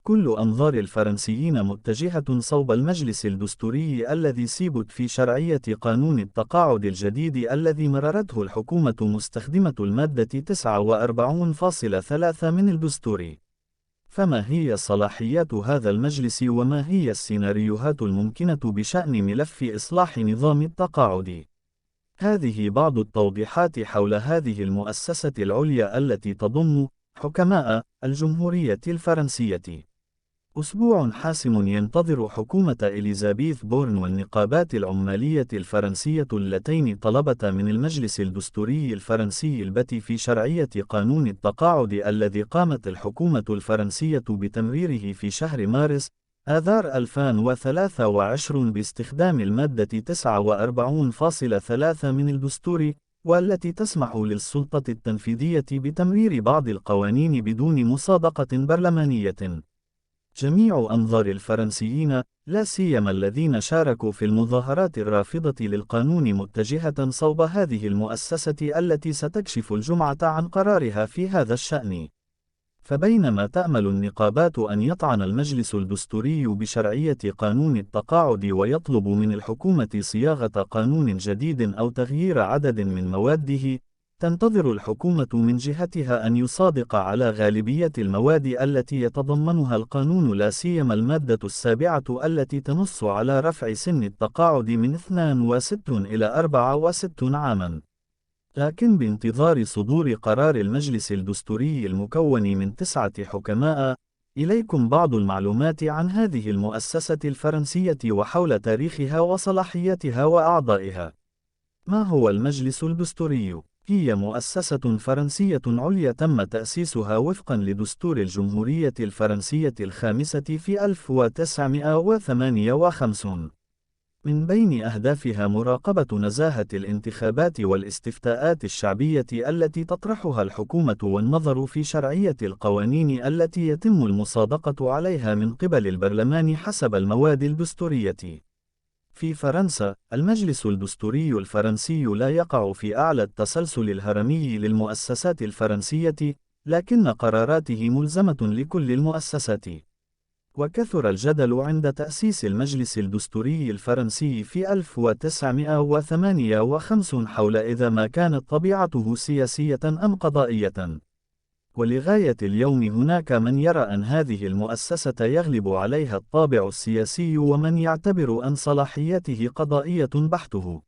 كل أنظار الفرنسيين متجهة صوب المجلس الدستوري الذي سيبت في شرعية قانون التقاعد الجديد الذي مررته الحكومة مستخدمة المادة 49.3 من الدستور. فما هي صلاحيات هذا المجلس وما هي السيناريوهات الممكنة بشأن ملف إصلاح نظام التقاعد؟ هذه بعض التوضيحات حول هذه المؤسسة العليا التي تضم حكماء الجمهورية الفرنسية. أسبوع حاسم ينتظر حكومة إليزابيث بورن والنقابات العمالية الفرنسية اللتين طلبتا من المجلس الدستوري الفرنسي البت في شرعية قانون التقاعد الذي قامت الحكومة الفرنسية بتمريره في شهر مارس آذار 2023 باستخدام المادة 49.3 من الدستور، والتي تسمح للسلطة التنفيذية بتمرير بعض القوانين بدون مصادقة برلمانية. جميع أنظار الفرنسيين، لا سيما الذين شاركوا في المظاهرات الرافضة للقانون، متجهة صوب هذه المؤسسة التي ستكشف الجمعة عن قرارها في هذا الشأن. فبينما تأمل النقابات أن يطعن المجلس الدستوري بشرعية قانون التقاعد ويطلب من الحكومة صياغة قانون جديد أو تغيير عدد من مواده، تنتظر الحكومة من جهتها أن يصادق على غالبية المواد التي يتضمنها القانون، لا سيما المادة 7 التي تنص على رفع سن التقاعد من 62 إلى 64 عاما. لكن بانتظار صدور قرار المجلس الدستوري المكون من 9 حكماء، إليكم بعض المعلومات عن هذه المؤسسة الفرنسية وحول تاريخها وصلاحياتها وأعضائها. ما هو المجلس الدستوري؟ هي مؤسسة فرنسية عليا تم تأسيسها وفقا لدستور الجمهورية الفرنسية الخامسة في 1958. من بين أهدافها مراقبة نزاهة الانتخابات والاستفتاءات الشعبية التي تطرحها الحكومة، والنظر في شرعية القوانين التي يتم المصادقة عليها من قبل البرلمان حسب المواد الدستورية. في فرنسا، المجلس الدستوري الفرنسي لا يقع في أعلى التسلسل الهرمي للمؤسسات الفرنسية، لكن قراراته ملزمة لكل المؤسسات. وكثر الجدل عند تأسيس المجلس الدستوري الفرنسي في 1958 حول إذا ما كانت طبيعته سياسية أم قضائية. ولغاية اليوم هناك من يرى أن هذه المؤسسة يغلب عليها الطابع السياسي، ومن يعتبر أن صلاحياته قضائية بحته.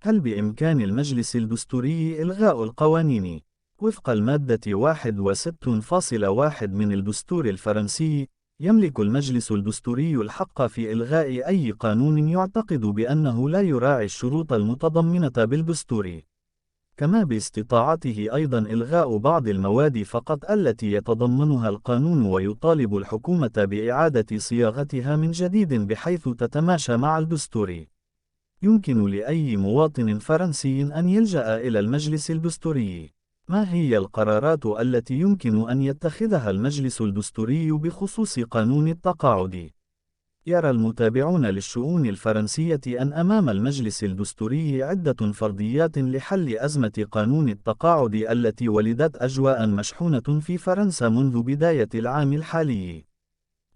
هل بإمكان المجلس الدستوري إلغاء القوانين؟ وفق المادة 61.1 من الدستور الفرنسي، يملك المجلس الدستوري الحق في إلغاء أي قانون يعتقد بأنه لا يراعي الشروط المتضمنة بالدستور. كما باستطاعته أيضا إلغاء بعض المواد فقط التي يتضمنها القانون، ويطالب الحكومة بإعادة صياغتها من جديد بحيث تتماشى مع الدستور. يمكن لأي مواطن فرنسي أن يلجأ إلى المجلس الدستوري. ما هي القرارات التي يمكن أن يتخذها المجلس الدستوري بخصوص قانون التقاعد؟ يرى المتابعون للشؤون الفرنسية أن أمام المجلس الدستوري عدة فرضيات لحل أزمة قانون التقاعد التي ولدت أجواء مشحونة في فرنسا منذ بداية العام الحالي.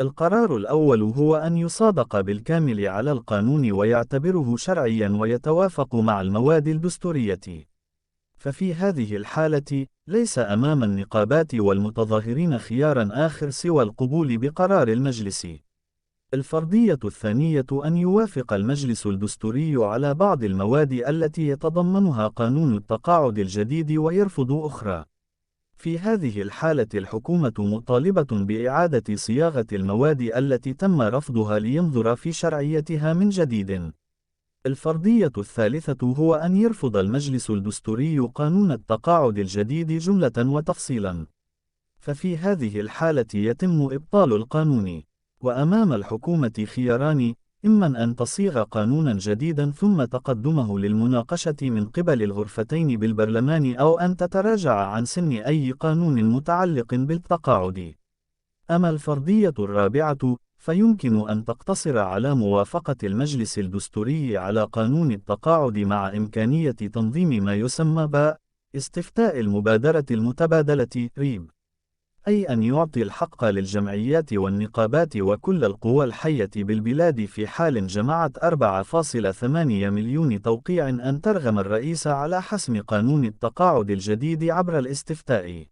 القرار الأول هو أن يصادق بالكامل على القانون ويعتبره شرعيا ويتوافق مع المواد الدستورية. ففي هذه الحالة، ليس أمام النقابات والمتظاهرين خيارا آخر سوى القبول بقرار المجلس. الفرضية الثانية أن يوافق المجلس الدستوري على بعض المواد التي يتضمنها قانون التقاعد الجديد ويرفض أخرى. في هذه الحالة الحكومة مطالبة بإعادة صياغة المواد التي تم رفضها لينظر في شرعيتها من جديد. الفرضية الثالثة هو أن يرفض المجلس الدستوري قانون التقاعد الجديد جملة وتفصيلا. ففي هذه الحالة يتم إبطال القانون. وأمام الحكومة خياران: إما أن تصيغ قانونا جديدا ثم تقدمه للمناقشة من قبل الغرفتين بالبرلمان، أو أن تتراجع عن سن أي قانون متعلق بالتقاعد. أما الفرضية الرابعة، فيمكن أن تقتصر على موافقة المجلس الدستوري على قانون التقاعد مع إمكانية تنظيم ما يسمى باستفتاء المبادرة المتبادلة ريب. أي أن يعطي الحق للجمعيات والنقابات وكل القوى الحية بالبلاد في حال جمعت 4.8 مليون توقيع أن ترغم الرئيس على حسم قانون التقاعد الجديد عبر الاستفتاء.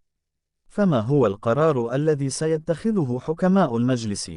فما هو القرار الذي سيتخذه حكماء المجلس؟